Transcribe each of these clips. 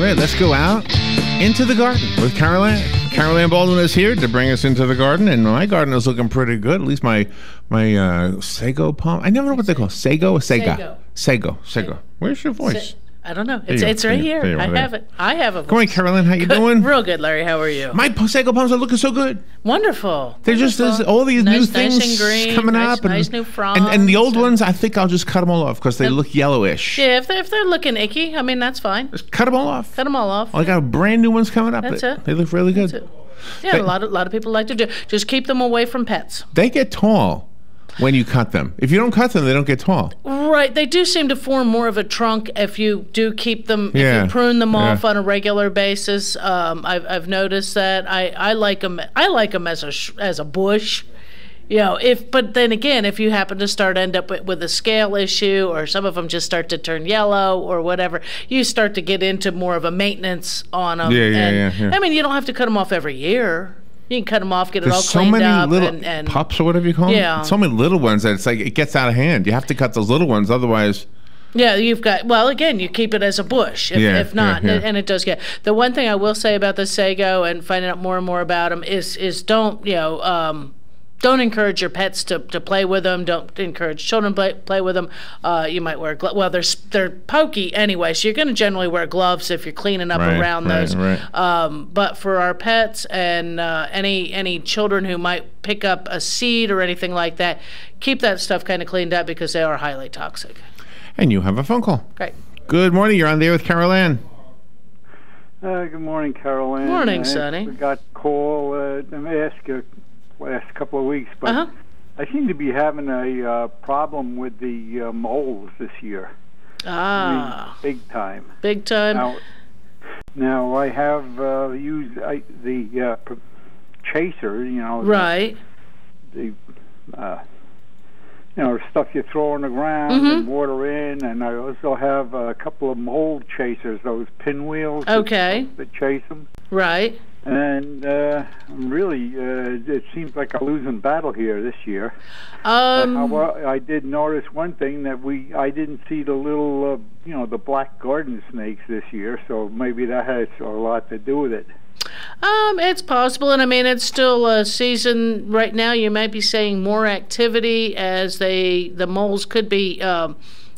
right, let's go out into the garden with Carol Ann. Carol Ann Baldwin is here to bring us into the garden, and my garden is looking pretty good. At least my sago palm. I never know what they call sago or sega. Sago. Where's your voice? I don't know. It's right here. I have it. I have a voice. Come on, Carolyn. How you doing? Real good, Larry. How are you? My sago palms are looking so good. Wonderful. They're just there's all these new things nice and green, coming up, nice new fronds, and the old ones. I think I'll just cut them all off because they look yellowish. Yeah, if they're looking icky, I mean that's fine. Just cut them all off. Cut them all off. I got brand new ones coming up. That's it. They look really good. That's it. Yeah, a lot of people like to do. Just keep them away from pets. They get tall when you cut them. If you don't cut them, they don't get tall. Right. They do seem to form more of a trunk if you do keep them, if you prune them off on a regular basis. I've noticed that. I like them. I like them as a bush. You know, but then again, if you happen to end up with a scale issue, or some of them just start to turn yellow or whatever, you start to get into more of a maintenance on them. Yeah. I mean, you don't have to cut them off every year. You can cut them off, get it all cleaned up. There's so many little pups or whatever you call them. Yeah. So many little ones that it's like it gets out of hand. You have to cut those little ones, otherwise. Yeah, again, you keep it as a bush. If not, and it does get. The one thing I will say about the sago and finding out more and more about them is don't encourage your pets to play with them. Don't encourage children to play with them. You might wear gloves. Well, they're pokey anyway, so you're going to generally wear gloves if you're cleaning up around those. Right. But for our pets and any children who might pick up a seed or anything like that, keep that stuff kind of cleaned up because they are highly toxic. And you have a phone call. Great. Good morning. You're on the air with Carol Ann. Good morning, Carol Ann. Morning, Sonny. I got a call. Let me ask you. Last couple of weeks, but I seem to be having a problem with the moles this year. I mean, big time. Big time. Now I have used the chaser. You know. Right. The stuff you throw on the ground and water in, and I also have a couple of mole chasers, those pinwheels. Okay. That chase them. Right. And really, it seems like a losing battle here this year. I did notice one thing that I didn't see the little, the black garden snakes this year, so maybe that has a lot to do with it. It's possible, and I mean it's still a season right now. You might be seeing more activity as the moles could be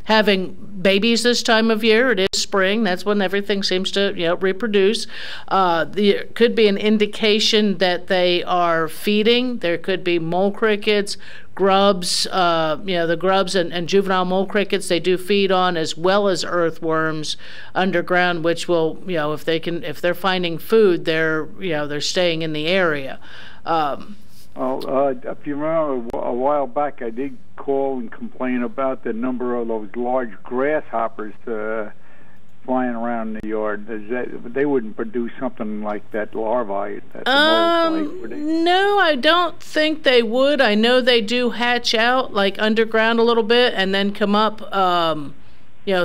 having babies this time of year. It is spring. That's when everything seems to reproduce. There could be an indication that they are feeding. There could be mole crickets, grubs. The grubs and juvenile mole crickets they do feed on, as well as earthworms underground, which will if they're finding food, they're staying in the area. If you remember, a while back I did call and complain about the number of those large grasshoppers flying around the yard. They wouldn't produce something like that larvae that the moles like, No, I don't think they would. I know they do hatch out like underground a little bit and then come up.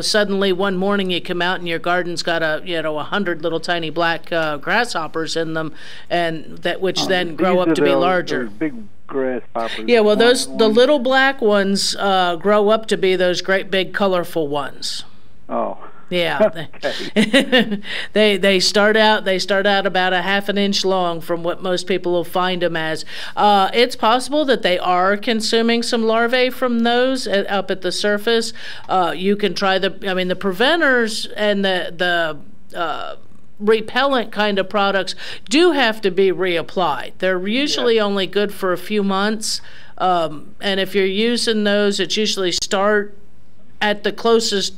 Suddenly one morning you come out and your garden's got 100 little tiny black grasshoppers in them, and which then grow up to be larger. Those big grasshoppers. Yeah, well, the little black ones grow up to be those great big colorful ones. Oh. Yeah, they start out about a half an inch long from what most people will find them as. It's possible that they are consuming some larvae from those up at the surface. You can try the preventers and the repellent kind of products do have to be reapplied. They're usually only good for a few months, and if you're using those, it's usually start at the closest,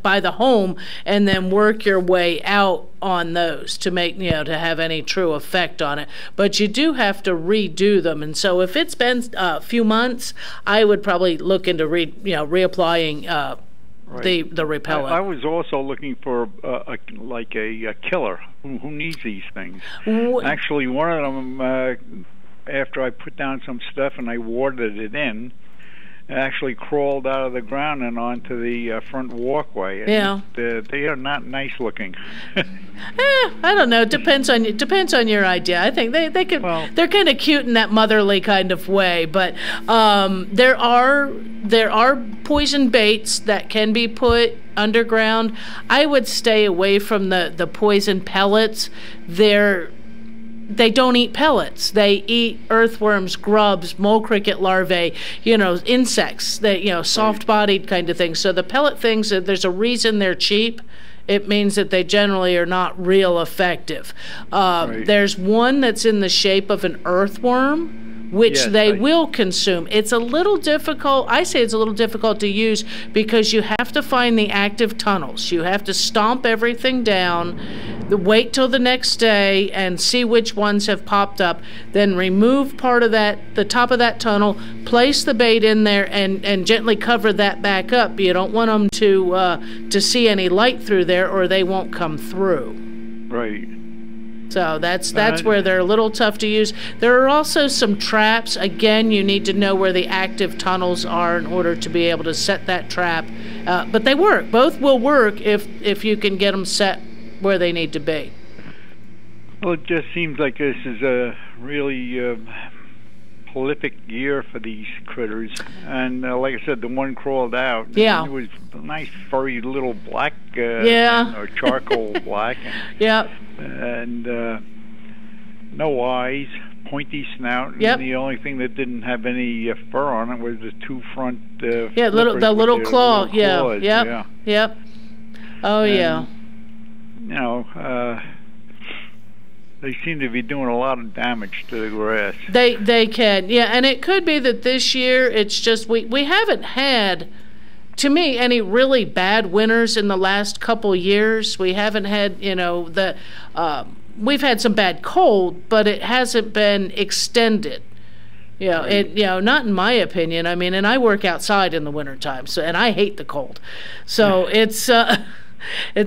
by the home, and then work your way out on those to make, to have any true effect on it. But you do have to redo them, and so if it's been a few months, I would probably look into reapplying the repellent. I was also looking for a killer who needs these things. Actually, one of them, after I put down some stuff and I watered it in, it actually crawled out of the ground and onto the front walkway. And they are not nice looking. I don't know. Depends on your idea. I think they could. Well, they're kind of cute in that motherly kind of way. But there are poison baits that can be put underground, I would stay away from the poison pellets. They don't eat pellets. They eat earthworms, grubs, mole cricket larvae, insects, soft-bodied kind of things. So the pellet things, there's a reason they're cheap. It means that they generally are not real effective. There's one that's in the shape of an earthworm, which they will consume. It's a little difficult. I say it's a little difficult to use because you have to find the active tunnels. You have to stomp everything down, wait till the next day and see which ones have popped up, then remove part of the top of that tunnel, place the bait in there, and gently cover that back up. You don't want them to see any light through there, or they won't come through. Right. So that's where they're a little tough to use. There are also some traps. Again, you need to know where the active tunnels are in order to be able to set that trap. But they work. Both will work if you can get them set where they need to be. Well, it just seems like this is a really prolific year for these critters. And like I said, the one crawled out. Yeah. It was a nice furry little black or charcoal black. And no eyes, pointy snout. Yep. And the only thing that didn't have any fur on it was the two front the little claw. Claws. Yep. Oh, and, they seem to be doing a lot of damage to the grass. They can, and it could be that this year it's just we haven't had, to me, any really bad winters in the last couple years. We haven't had, we've had some bad cold, but it hasn't been extended. Not in my opinion. I mean, and I work outside in the wintertime, and I hate the cold. So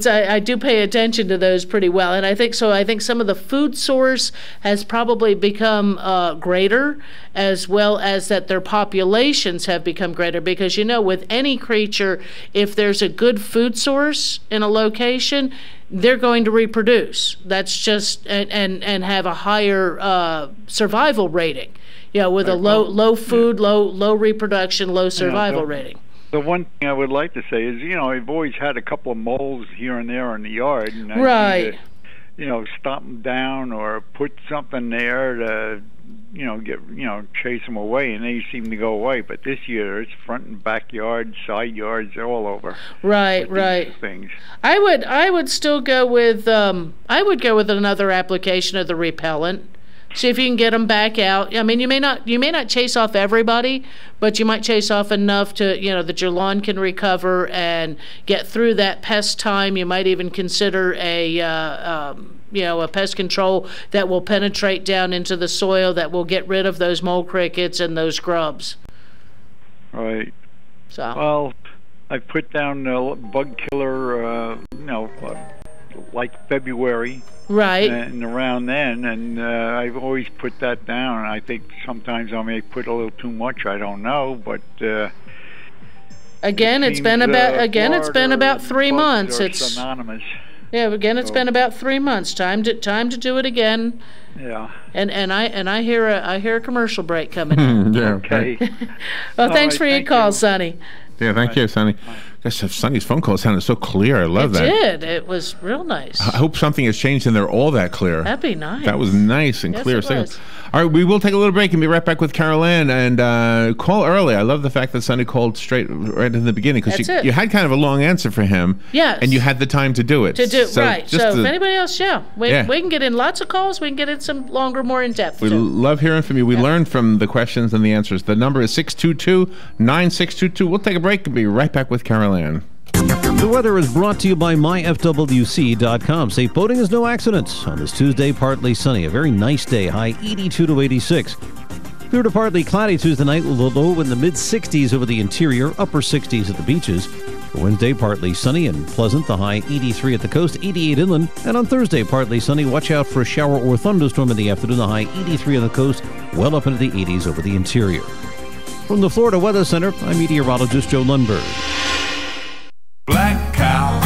I do pay attention to those pretty well, and I think some of the food source has probably become greater, as well as that their populations have become greater, because with any creature, if there's a good food source in a location, they're going to reproduce. That's just and have a higher survival rating. With a low food, low reproduction, low survival rating. The one thing I would like to say is, I've always had a couple of moles here and there in the yard, and I need to, stop them down or put something there to, chase them away, and they seem to go away. But this year, it's front and backyard, side yards, they're all over. Right. Things. I would still go with another application of the repellent. See if you can get them back out. I mean, you may not chase off everybody, but you might chase off enough to that your lawn can recover and get through that pest time. You might even consider a pest control that will penetrate down into the soil, that will get rid of those mole crickets and those grubs. Right. So. Well, I put down bug killer, like February. Right. And around then, and I've always put that down. I think sometimes I may put a little too much. I don't know, but again, it's been about 3 months. It's synonymous. Yeah, again, it's been about 3 months. Time to do it again. Yeah. And I hear a commercial break coming. Okay. Well, thanks for your call, Sonny. Yeah, thank you, Sonny. Gosh, Sonny's phone call sounded so clear. I love that. It did. It was real nice. I hope something has changed and they're all that clear. That'd be nice. That was nice and clear. It was. All right, we will take a little break and be right back with Carol Ann. And call early. I love the fact that Sonny called right in the beginning, because you had kind of a long answer for him. Yes. And you had the time to do it. Right. So if anybody else, we can get in lots of calls. We can get in some longer, more in-depth. We love hearing from you. We learned from the questions and the answers. The number is 622-9622. We'll take a break and be right back with Carol Ann. The weather is brought to you by myfwc.com. Safe boating is no accident. On this Tuesday, partly sunny. A very nice day. High 82 to 86. Clear to partly cloudy Tuesday night with a low in the mid-60s over the interior, upper 60s at the beaches. For Wednesday, partly sunny and pleasant. The high 83 at the coast, 88 inland. And on Thursday, partly sunny. Watch out for a shower or thunderstorm in the afternoon. The high 83 on the coast, well up into the 80s over the interior. From the Florida Weather Center, I'm meteorologist Joe Lundberg. Black cow,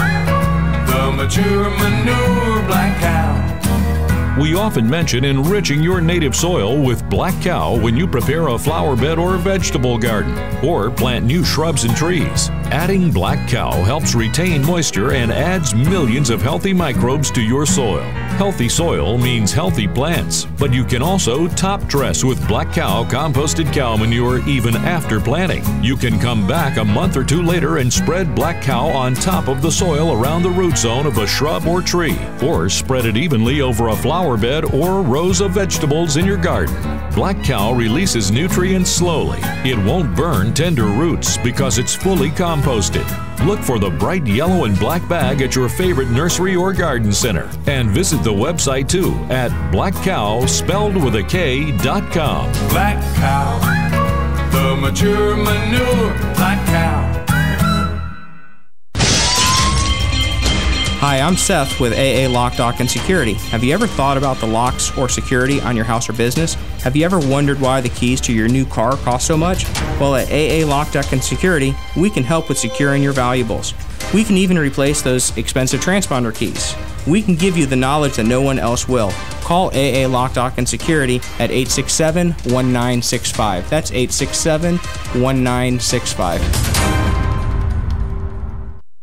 the mature manure black cow. We often mention enriching your native soil with Black Cow when you prepare a flower bed or vegetable garden, or plant new shrubs and trees. Adding Black Cow helps retain moisture and adds millions of healthy microbes to your soil. Healthy soil means healthy plants, but you can also top dress with Black Cow composted cow manure even after planting. You can come back a month or two later and spread Black Cow on top of the soil around the root zone of a shrub or tree, or spread it evenly over a flower bed or rows of vegetables in your garden. Black Cow releases nutrients slowly. It won't burn tender roots because it's fully composted. Look for the bright yellow and black bag at your favorite nursery or garden center. And visit the website too at blackcow, spelled with a K.com. Black Cow, the mature manure. Black Cow. Hi, I'm Seth with AA Lock, Dock, and Security. Have you ever thought about the locks or security on your house or business? Have you ever wondered why the keys to your new car cost so much? Well, at AA Lock, Dock, and Security, we can help with securing your valuables. We can even replace those expensive transponder keys. We can give you the knowledge that no one else will. Call AA Lock, Dock, and Security at 867-1965. That's 867-1965.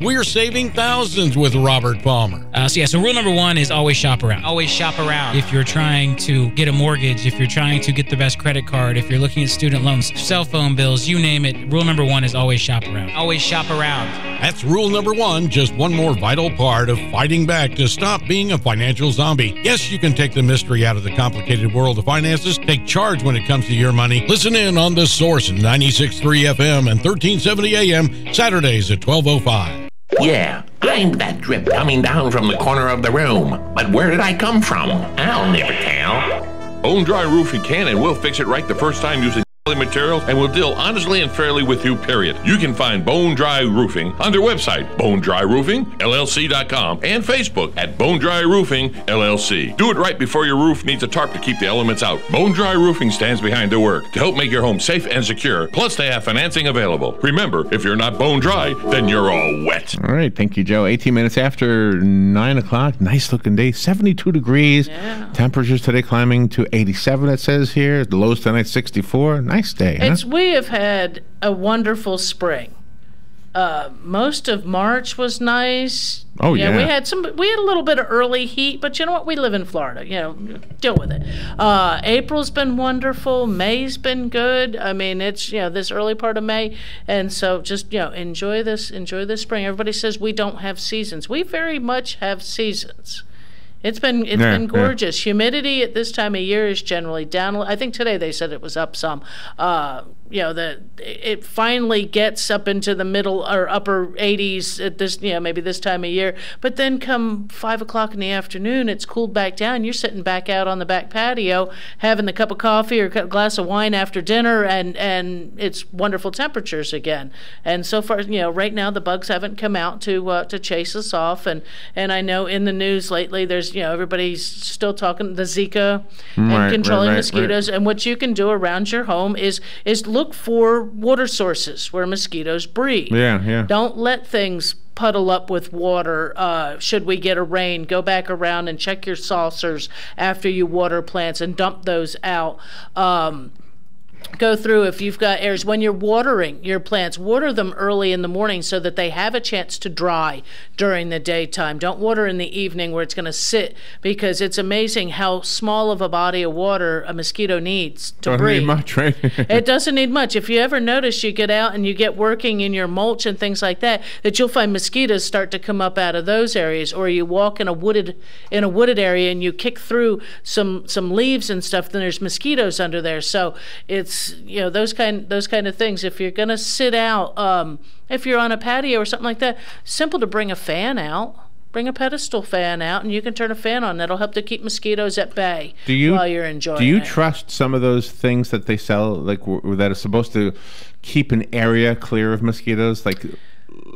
We're saving thousands with Robert Palmer. So rule number one is always shop around. Always shop around. If you're trying to get a mortgage, if you're trying to get the best credit card, if you're looking at student loans, cell phone bills, you name it, rule number one is always shop around. Always shop around. That's rule number one, just one more vital part of fighting back to stop being a financial zombie. Yes, you can take the mystery out of the complicated world of finances. Take charge when it comes to your money. Listen in on The Source, 96.3 FM and 1370 AM, Saturdays at 12:05. Yeah, I'm that drip coming down from the corner of the room. But where did I come from? I'll never tell. Bone Dry Roofing can and will fix it right the first time using materials and will deal honestly and fairly with you, period. You can find Bone Dry Roofing on their website, bonedryroofingllc.com, and Facebook at Bone Dry Roofing LLC. Do it right before your roof needs a tarp to keep the elements out. Bone Dry Roofing stands behind their work to help make your home safe and secure, plus they have financing available. Remember, if you're not bone dry, then you're all wet. All right, thank you, Joe. 18 minutes after 9 o'clock, nice looking day, 72 degrees. Yeah. Temperatures today climbing to 87, it says here. The lows tonight, 64. Nice day, huh? We have had a wonderful spring. Most of March was nice. Oh, yeah. We had a little bit of early heat, but you know what? We live in Florida. Deal with it. April's been wonderful. May's been good. I mean, it's this early part of May, and so just enjoy this spring. Everybody says we don't have seasons. We very much have seasons. It's been gorgeous. Yeah. Humidity at this time of year is generally down. I think today they said it was up some. It finally gets up into the middle or upper 80s at this, maybe this time of year. But then come 5 o'clock in the afternoon, it's cooled back down. You're sitting back out on the back patio having a cup of coffee or a glass of wine after dinner, and it's wonderful temperatures again. And so far, right now the bugs haven't come out to chase us off. And I know in the news lately, there's everybody's still talking the Zika and controlling mosquitoes. And what you can do around your home is look for water sources where mosquitoes breed. Yeah. Don't let things puddle up with water. Should we get a rain, go back around and check your saucers after you water plants and dump those out. Go through, if you've got areas, when you're watering your plants, water them early in the morning so that they have a chance to dry during the daytime. Don't water in the evening where it's going to sit, because it's amazing how small of a body of water a mosquito needs to breed. Doesn't need much, right? It doesn't need much. If you ever notice, you get out and you get working in your mulch and things like that you'll find mosquitoes start to come up out of those areas. Or you walk in a wooded area and you kick through some leaves and stuff, then there's mosquitoes under there. So it's those kind of things. If you're going to sit out, if you're on a patio or something like that, simple to bring a fan out. Bring a pedestal fan out, and you can turn a fan on. That'll help to keep mosquitoes at bay while you're enjoying it. Do you trust some of those things that they sell, like that are supposed to keep an area clear of mosquitoes? Like,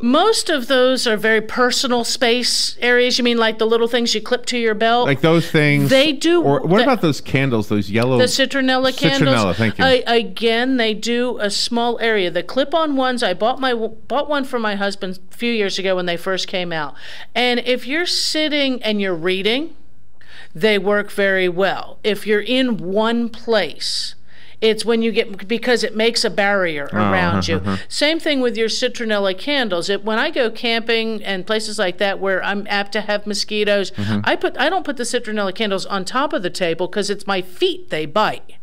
most of those are very personal space areas. You mean like the little things you clip to your belt? Like those things? They do. Or what about those candles, those yellow? The citronella candles? Citronella, thank you. Again, they do a small area. The clip-on ones, I bought one for my husband a few years ago when they first came out. And if you're sitting and you're reading, they work very well. If you're in one place, It's when you get, because it makes a barrier around you. Same thing with your citronella candles. When I go camping and places like that where I'm apt to have mosquitoes, I don't put the citronella candles on top of the table because it's my feet they bite.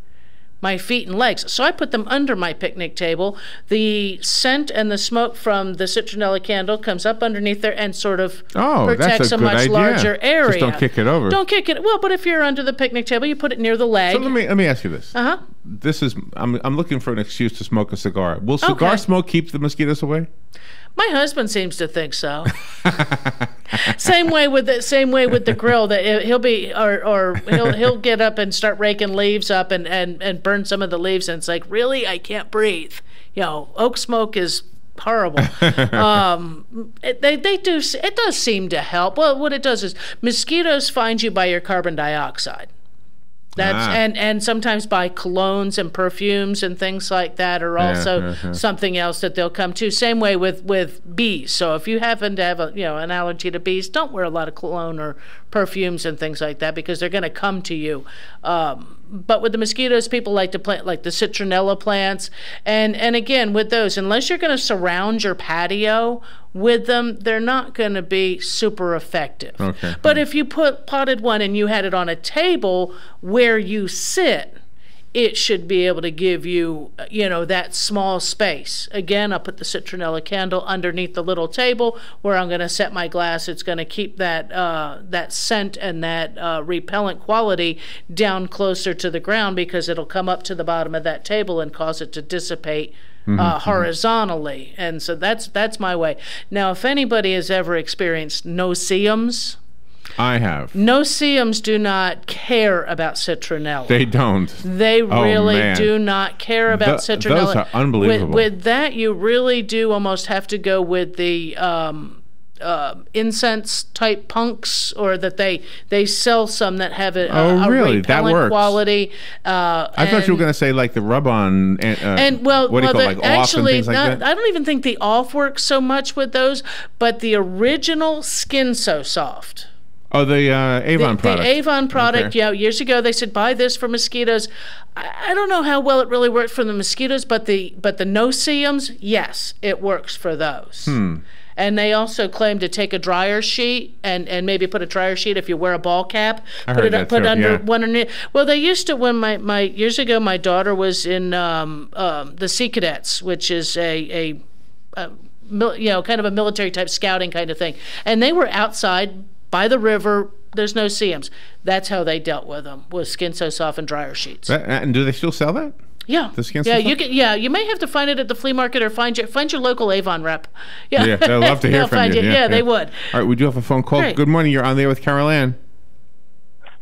My feet and legs. So I put them under my picnic table. The scent and the smoke from the citronella candle comes up underneath there and sort of protects a much larger area. Just don't kick it over. Don't kick it. Well, but if you're under the picnic table, you put it near the leg. So let me ask you this. This is I'm looking for an excuse to smoke a cigar. Will cigar smoke keep the mosquitoes away? My husband seems to think so. Same way with the grill, that he'll be or he'll get up and start raking leaves up and burn some of the leaves, and it's like, really, I can't breathe. You know, oak smoke is horrible. They do. It does seem to help. Well, what it does is mosquitoes find you by your carbon dioxide. And sometimes by colognes and perfumes and things like that are also something else that they'll come to. Same way with bees. So if you happen to have an allergy to bees, don't wear a lot of cologne or perfumes and things like that, because they're going to come to you. But with the mosquitoes, people like to plant like the citronella plants, and again with those, unless you're going to surround your patio with them, they're not going to be super effective. But if you potted one and you had it on a table where you sit, it should be able to give you, that small space. Again, I'll put the citronella candle underneath the little table where I'm going to set my glass. It's going to keep that scent and that repellent quality down closer to the ground, because it'll come up to the bottom of that table and cause it to dissipate horizontally. And so that's my way. Now, if anybody has ever experienced no-see-ums, I have. No-see-ums do not care about citronella. They don't. They really do not care about citronella. Those are unbelievable. With that, you really do almost have to go with the incense type punks, or that they sell some that have a repellent quality. I thought you were going to say like the rub-on what do you call it, like off and things like that? I don't even think the off works so much with those, but the original Skin So Soft. Oh, the Avon product. The Avon product, years ago they said, buy this for mosquitoes. I don't know how well it really worked for the mosquitoes, but the no-see-ums, yes, it works for those. And they also claim to take a dryer sheet and maybe put a dryer sheet if you wear a ball cap. Put under one underneath. Well, they used to, when my years ago, my daughter was in the Sea Cadets, which is a kind of a military type scouting kind of thing, and they were outside by the river. There's no see-ums. That's how they dealt with them, with Skin So Soft and dryer sheets. And do they still sell that? Yeah. The Skin So Soft? Soft? You may have to find it at the flea market, or find your local Avon rep. Yeah, they'd love to hear from you. Yeah, they would. All right, we do have a phone call. Great. Good morning. You're on there with Carol Ann.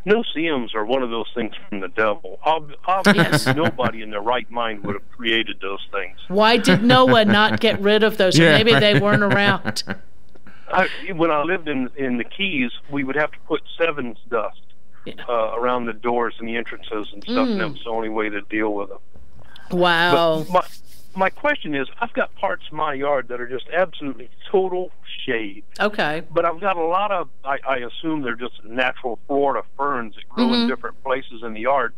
No-see-ums are one of those things from the devil. Obviously, nobody in their right mind would have created those things. Why did Noah not get rid of those? Maybe they weren't around. When I lived in the Keys, we would have to put Sevens dust around the doors and the entrances and stuff, and that was the only way to deal with them. Wow. But my question is, I've got parts of my yard that are just absolutely total shade. Okay. But I've got a lot of, I assume they're just natural Florida ferns that grow in different places in the yard.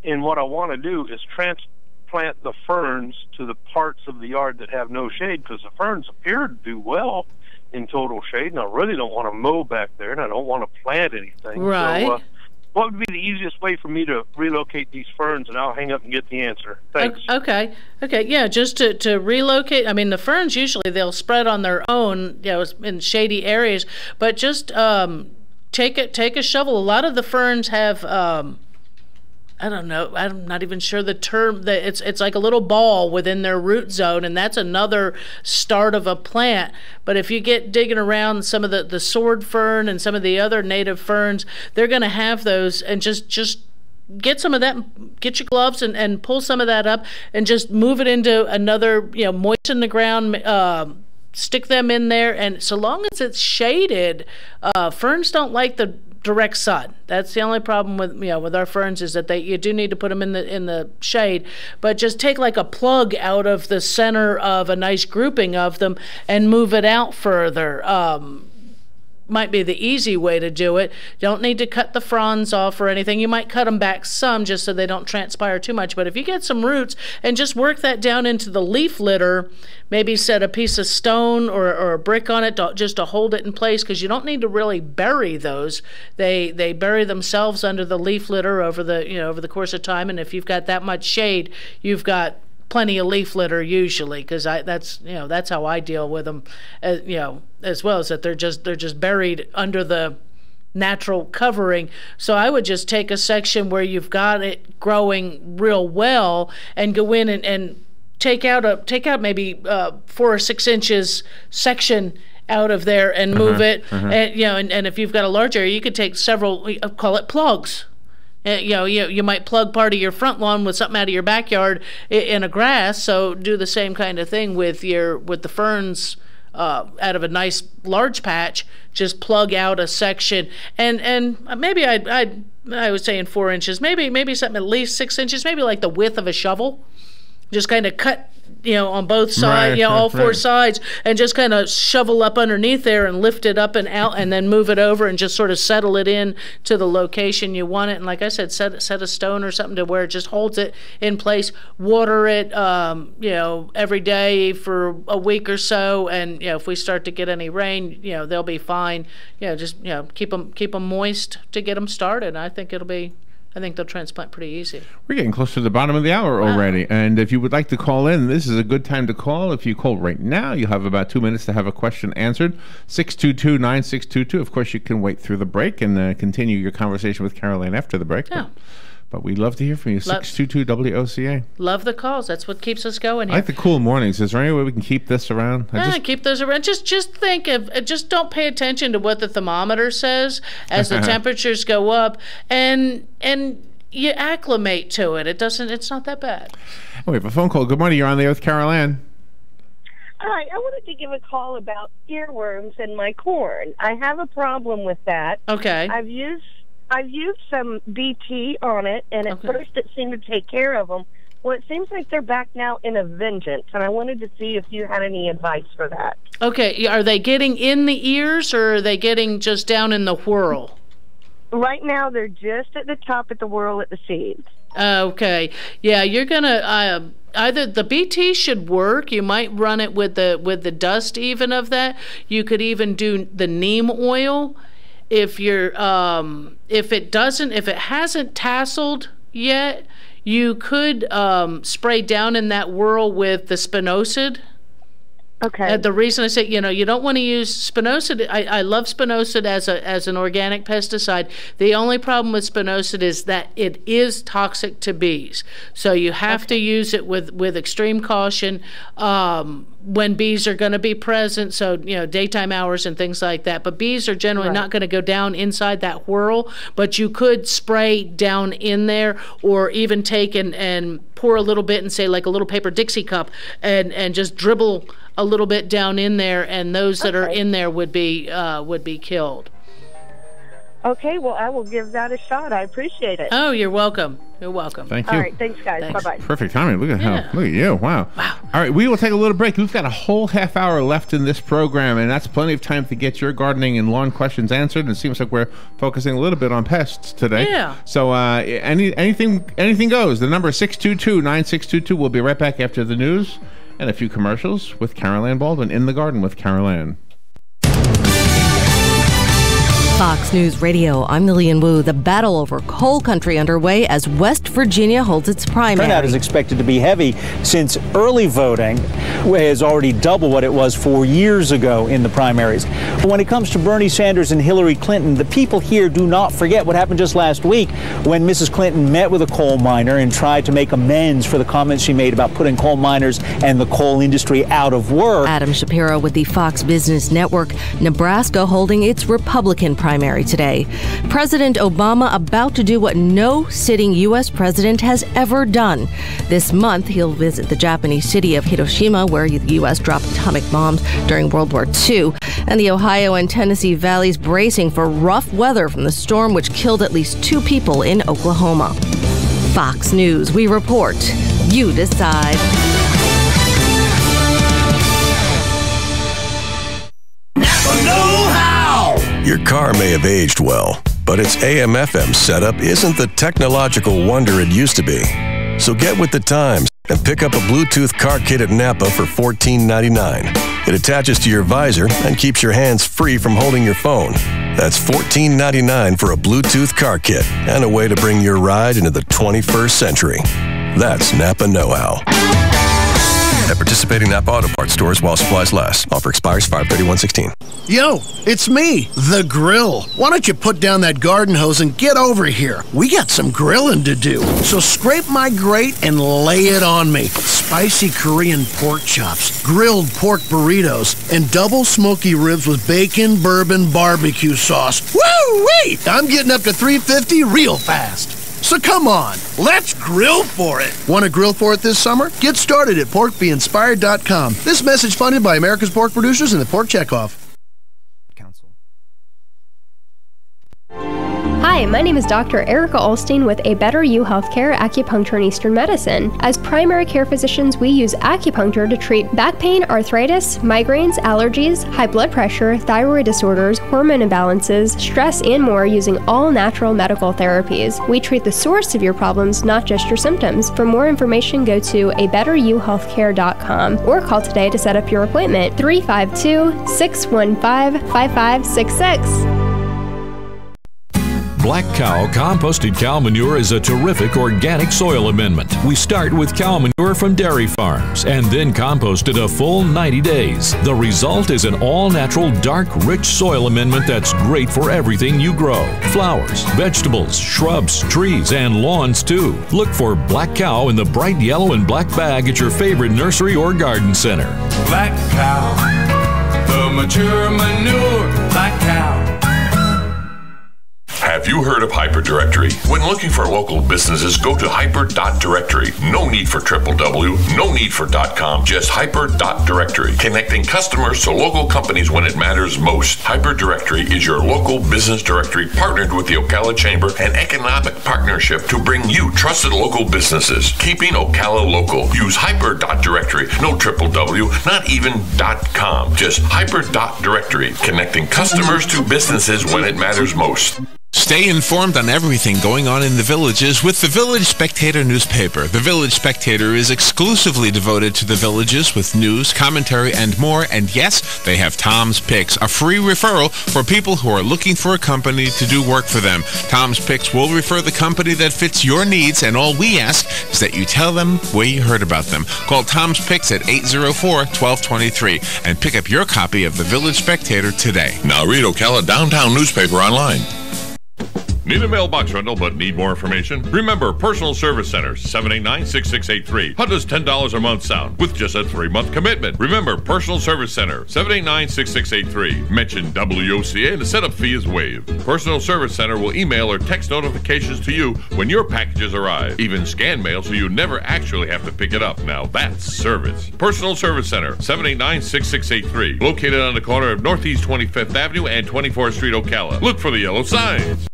And what I want to do is transplant the ferns to the parts of the yard that have no shade, because the ferns appear to do well in total shade, and I really don't want to mow back there, and I don't want to plant anything. Right. So, what would be the easiest way for me to relocate these ferns? And I'll hang up and get the answer. Thanks. Okay. Yeah, just to relocate. I mean, the ferns usually they'll spread on their own, in shady areas. But just take a shovel. A lot of the ferns have. I don't know. I'm not even sure the term. It's like a little ball within their root zone, and that's another start of a plant. But if you get digging around some of the sword fern and some of the other native ferns, they're going to have those, and just get some of that. Get your gloves and pull some of that up, and just move it into another. Moisten the ground. Stick them in there, and so long as it's shaded, ferns don't like the direct sun. That's the only problem with our ferns, is that you do need to put them in the shade. But just take like a plug out of the center of a nice grouping of them and move it out further. might be the easy way to do it. You don't need to cut the fronds off or anything. You might cut them back some just so they don't transpire too much. But if you get some roots and just work that down into the leaf litter, maybe set a piece of stone or a brick on it just to hold it in place, because you don't need to really bury those. They bury themselves under the leaf litter over the course of time. And if you've got that much shade, you've got plenty of leaf litter usually, because that's how I deal with them, as well, as that they're just buried under the natural covering. So I would just take a section where you've got it growing real well and go in and take out maybe 4 or 6 inches section out of there and move it. And if you've got a large area, you could take several, call it plugs. You might plug part of your front lawn with something out of your backyard in a grass. So do the same kind of thing with the ferns out of a nice large patch. Just plug out a section, and maybe I was saying 4 inches, maybe something at least 6 inches, maybe like the width of a shovel. Just kind of cut, on both sides, all 4 sides, and just kind of shovel up underneath there and lift it up and out, and then move it over and just sort of settle it in to the location you want it. And like I said, set a stone or something to where it just holds it in place. Water it, every day for a week or so. And if we start to get any rain, they'll be fine. Just keep them moist to get them started. I think they'll transplant pretty easy. We're getting close to the bottom of the hour already. And if you would like to call in, this is a good time to call. If you call right now, you'll have about 2 minutes to have a question answered. 622-9622. Of course, you can wait through the break and continue your conversation with Caroline after the break. Yeah. But we'd love to hear from you. 622-WOCA. Love the calls. That's what keeps us going here. I like the cool mornings. Is there any way we can keep this around? Keep those around. Just think of, just don't pay attention to what the thermometer says as the temperatures go up, and you acclimate to it. It's not that bad. Oh, we have a phone call. Good morning. You're on the air with Carol Ann. Hi, I wanted to give a call about earworms in my corn. I have a problem with that. Okay. I've used some BT on it, and at first it seemed to take care of them. Well, it seems like they're back now in a vengeance, and I wanted to see if you had any advice for that. Okay, are they getting in the ears, or are they getting just down in the whorl? Right now, they're just at the top of the whorl at the seeds. Okay, yeah, you're gonna either the BT should work. You might run it with the dust even of that. You could even do the neem oil. If it hasn't tasseled yet, you could spray down in that whorl with the spinosad. Okay. The reason I say, you don't want to use spinosad. I love spinosad as an organic pesticide. The only problem with spinosad is that it is toxic to bees. So you have to use it with extreme caution when bees are going to be present. So, daytime hours and things like that. But bees are generally not going to go down inside that whorl. But you could spray down in there, or even take and pour a little bit and say like a little paper Dixie cup and just dribble a little bit down in there, and those that are in there would be killed. Okay, well, I will give that a shot. I appreciate it. Oh, you're welcome. You're welcome. Thank you. All right, thanks, guys. Thanks. Bye-bye. Perfect timing. Look at you. Wow. All right, we will take a little break. We've got a whole half hour left in this program, and that's plenty of time to get your gardening and lawn questions answered. And it seems like we're focusing a little bit on pests today. Yeah. So anything goes. The number is 622-9622. We'll be right back after the news and a few commercials with Carol Ann Baldwin in the Garden with Carol Ann. Fox News Radio, I'm Lillian Wu. The battle over coal country underway as West Virginia holds its primary. Turnout is expected to be heavy since early voting is already double what it was 4 years ago in the primaries. But when it comes to Bernie Sanders and Hillary Clinton, the people here do not forget what happened just last week when Mrs. Clinton met with a coal miner and tried to make amends for the comments she made about putting coal miners and the coal industry out of work. Adam Shapiro with the Fox Business Network. Nebraska holding its Republican primary today. President Obama about to do what no sitting U.S. president has ever done. This month, he'll visit the Japanese city of Hiroshima, where the U.S. dropped atomic bombs during World War II. And the Ohio and Tennessee valleys bracing for rough weather from the storm which killed at least 2 people in Oklahoma. Fox News, we report. You decide. Know-how! Your car may have aged well, but its AM/FM setup isn't the technological wonder it used to be. So get with the times and pick up a Bluetooth car kit at Napa for $14.99. It attaches to your visor and keeps your hands free from holding your phone. That's $14.99 for a Bluetooth car kit and a way to bring your ride into the 21st century. That's Napa know-how. At participating Napa Auto Parts stores while supplies last. Offer expires 5/31/16. Yo, it's me, the Grill. Why don't you put down that garden hose and get over here? We got some grilling to do. So scrape my grate and lay it on me. Spicy Korean pork chops, grilled pork burritos, and double smoky ribs with bacon, bourbon, barbecue sauce. Woo-wee! I'm getting up to $3.50 real fast. So come on, let's grill for it. Want to grill for it this summer? Get started at porkbeinspired.com. This message funded by America's Pork Producers and the Pork Checkoff. Hi, my name is Dr. Erica Olstein with A Better You Healthcare Acupuncture and Eastern Medicine. As primary care physicians, we use acupuncture to treat back pain, arthritis, migraines, allergies, high blood pressure, thyroid disorders, hormone imbalances, stress, and more using all natural medical therapies. We treat the source of your problems, not just your symptoms. For more information, go to abetteryouhealthcare.com or call today to set up your appointment. 352-615-5566. Black Cow composted cow manure is a terrific organic soil amendment. We start with cow manure from dairy farms and then compost it a full 90 days. The result is an all-natural, dark, rich soil amendment that's great for everything you grow. Flowers, vegetables, shrubs, trees, and lawns too. Look for Black Cow in the bright yellow and black bag at your favorite nursery or garden center. Black Cow, the mature manure. Black Cow. Have you heard of Hyperdirectory? When looking for local businesses, go to hyper.directory. No need for www, no need for .com, just hyper.directory. Connecting customers to local companies when it matters most. Hyperdirectory is your local business directory partnered with the Ocala Chamber and Economic Partnership to bring you trusted local businesses. Keeping Ocala local. Use hyper.directory. No www, not even .com, just hyper.directory. Connecting customers to businesses when it matters most. Stay informed on everything going on in the villages with the Village Spectator newspaper. The Village Spectator is exclusively devoted to the villages with news, commentary, and more. And yes, they have Tom's Picks, a free referral for people who are looking for a company to do work for them. Tom's Picks will refer the company that fits your needs, and all we ask is that you tell them where you heard about them. Call Tom's Picks at 804-1223 and pick up your copy of the Village Spectator today. Now read Ocala Downtown newspaper online. Need a mailbox rental but need more information? Remember, Personal Service Center, 789-6683. How does $10 a month sound with just a 3-month commitment? Remember, Personal Service Center, 789-6683. Mention WOCA and the setup fee is waived. Personal Service Center will email or text notifications to you when your packages arrive. Even scan mail so you never actually have to pick it up. Now that's service. Personal Service Center, 789-6683. Located on the corner of Northeast 25th Avenue and 24th Street, Ocala. Look for the yellow signs.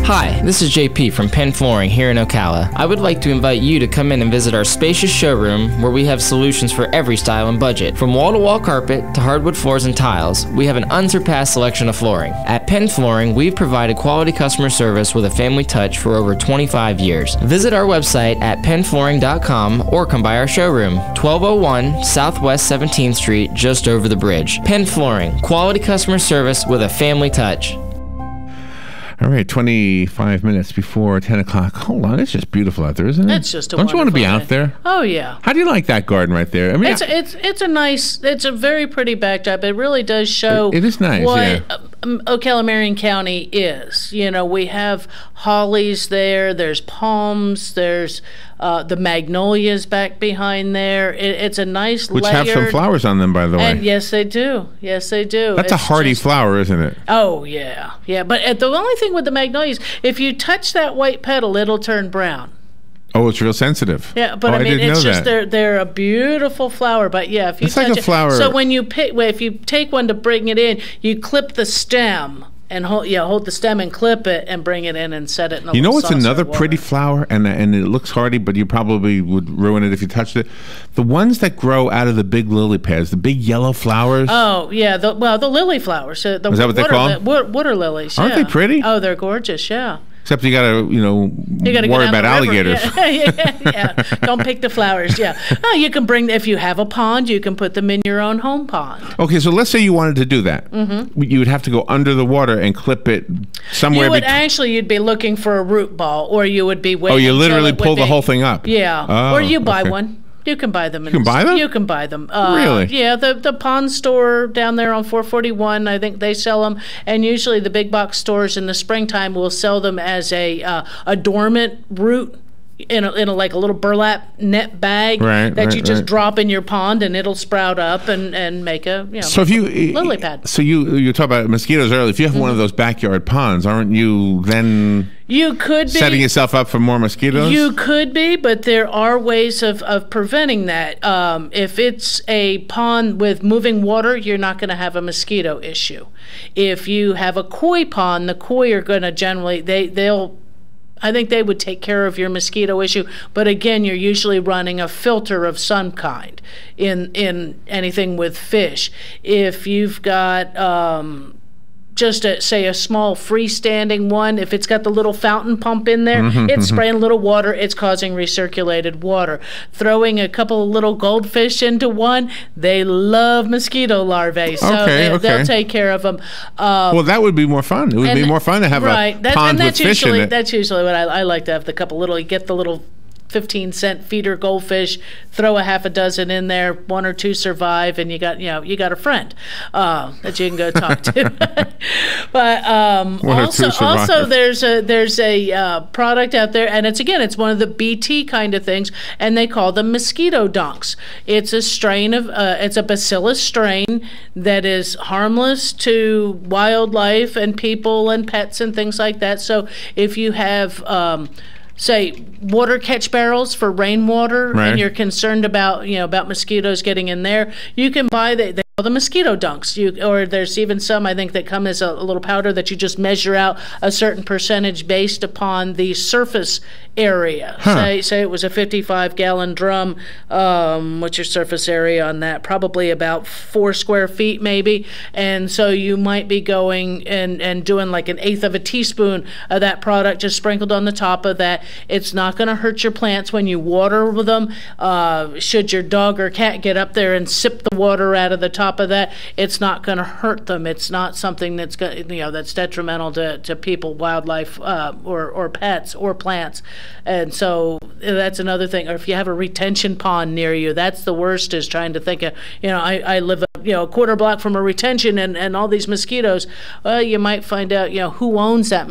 Hi, this is JP from Penn Flooring here in Ocala. I would like to invite you to come in and visit our spacious showroom where we have solutions for every style and budget. From wall-to-wall carpet to hardwood floors and tiles, we have an unsurpassed selection of flooring. At Penn Flooring, we've provided quality customer service with a family touch for over 25 years. Visit our website at pennflooring.com or come by our showroom, 1201 Southwest 17th Street, just over the bridge. Penn Flooring, quality customer service with a family touch. All right, 25 minutes before 10 o'clock. Hold on, it's just beautiful out there, isn't it? It's just a Don't you want to be day. out there? Oh, yeah. How do you like that garden right there? I mean, it's a nice, it's a very pretty backdrop. It really does show it is nice, what yeah. Ocala Marion County is. You know, we have hollies there, there's palms, there's the magnolias back behind there. It's a nice Which layered, have some flowers on them, by the way. And yes, they do. Yes, they do. That's a hardy flower, isn't it? Oh, yeah. Yeah, but the only thing with the magnolias, if you touch that white petal, it'll turn brown. Oh, it's real sensitive. Yeah, but I mean, it's just they're a beautiful flower. But yeah, if you it's touch like a flower. So when you pick, if you take one to bring it in, you clip the stem and hold the stem and clip it and bring it in and set it in a You know little what's saucer another of water. pretty flower, and it looks hardy, but you probably would ruin it if you touched it? The ones that grow out of the big lily pads, the big yellow flowers. Oh, yeah. The lily flowers. Is that what they call them? Water lilies, Aren't they pretty? Oh, they're gorgeous, yeah. Except you got to, worry about alligators. Yeah. Don't pick the flowers, yeah. Oh, you can if you have a pond, you can put them in your own home pond. Okay, so let's say you wanted to do that. Mm-hmm. You would have to go under the water and clip it somewhere. You'd be looking for a root ball, or you would be waiting. Oh, you literally pull the whole thing up? Yeah. Oh, or you buy okay. one. You can buy them. You can buy them? You can buy them. Really? Yeah, the pond store down there on 441, I think they sell them. And usually the big box stores in the springtime will sell them as a dormant root in a like a little burlap net bag that you just drop in your pond, and it'll sprout up and make a so if you lily pad. So you talked about mosquitoes earlier. If you have one of those backyard ponds, aren't you then you could be setting yourself up for more mosquitoes? You could be, but there are ways of preventing that. If it's a pond with moving water, you're not going to have a mosquito issue. If you have a koi pond, the koi are going to generally I think they would take care of your mosquito issue, but again, you're usually running a filter of some kind in anything with fish. If you've got just say a small freestanding one, if it's got the little fountain pump in there, it's spraying a little water, it's causing recirculated water. Throwing a couple of little goldfish into one, they love mosquito larvae, so they'll take care of them. Well, that would be more fun. It would be more fun to have a pond with fish in it. That's usually what I like to have. You get the little 15-cent feeder goldfish, throw a half a dozen in there, one or two survive, and you got a friend that you can go talk to. But also there's a product out there, and it's one of the BT kind of things, and they call them mosquito dunks. It's a strain of it's a bacillus strain that is harmless to wildlife and people and pets and things like that. So if you have say water catch barrels for rainwater, and you're concerned about mosquitoes getting in there, you can buy they call them mosquito dunks. Or there's even some, I think, that come as a little powder that you just measure out a certain percentage based upon the surface area. Say it was a 55-gallon drum. What's your surface area on that? Probably about 4 square feet maybe. And so you might be going and doing like 1/8 of a teaspoon of that product just sprinkled on the top of that. It's not going to hurt your plants when you water them. Should your dog or cat get up there and sip the water out of the top of that, it's not going to hurt them. It's not something that's that's detrimental to people, wildlife, or pets or plants. And so that's another thing. Or if you have a retention pond near you, that's the worst, is trying to think of, I live a quarter block from a retention and all these mosquitoes. Well, you might find out, who owns that